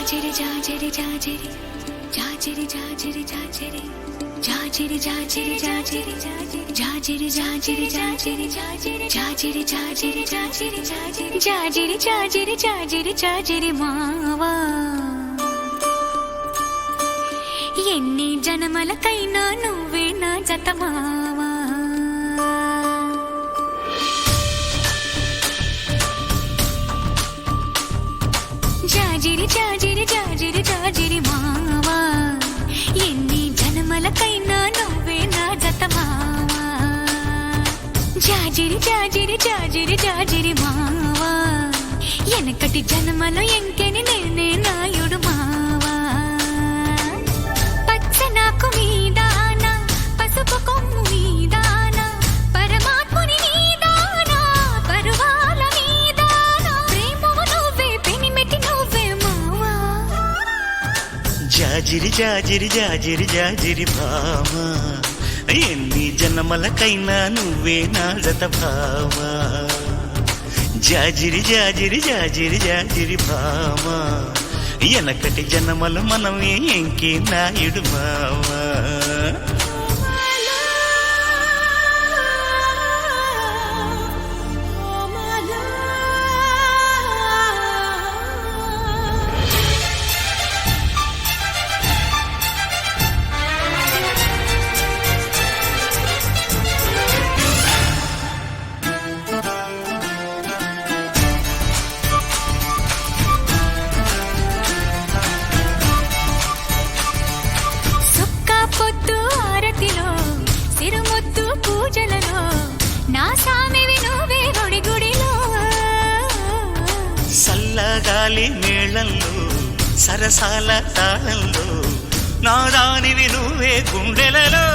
జాజరి జాజరి జాజరి జాజరి జాజరి జాజరి జాజరి జాజరి జాజరి జాజరి జాజరి జాజరి జాజరి జాజరి జాజరి జాజరి జాజరి జాజరి జాజరి మావా ఎన్ని జన్మలకైనా నువ్వే నా జత మావా జాజిరి జాజిరి జాజిరి జాజిరి మావా ఎన్ని జన్మలకైనా నువ్వే నా జత మావా జాజిరి జాజిరి జాజిరి జాజిరి మావా ఎనకటి జన్మలో ఎంకెని నేనే నాయుడు మావా పచ్చనాకు మీదాన పసుపు కొమ్ము మీదాన పరమాత్ముని నీదాన పరువాల మీదాన ప్రేమము నువ్వే పెనిమిటి నువ్వే మావా జాజిరి జాజిరి జాజిరి జాజిరి భామా ఎన్ని జన్మలకైనా నువ్వే నా జత భామా జాజిరి జాజిరి జాజిరి జాజిరి భామా ఎనకటి జన్మలు మనమే ఎంకి నాయుడు మావా పొద్దు ఆరతిలో సిరుముద్దు పూజలలో నా సామివి నువ్వే గుడి గుడిలో సల్లగాలి మేళంలో సరసాల తాళంలో నా దానివి నువ్వే గుండెలలో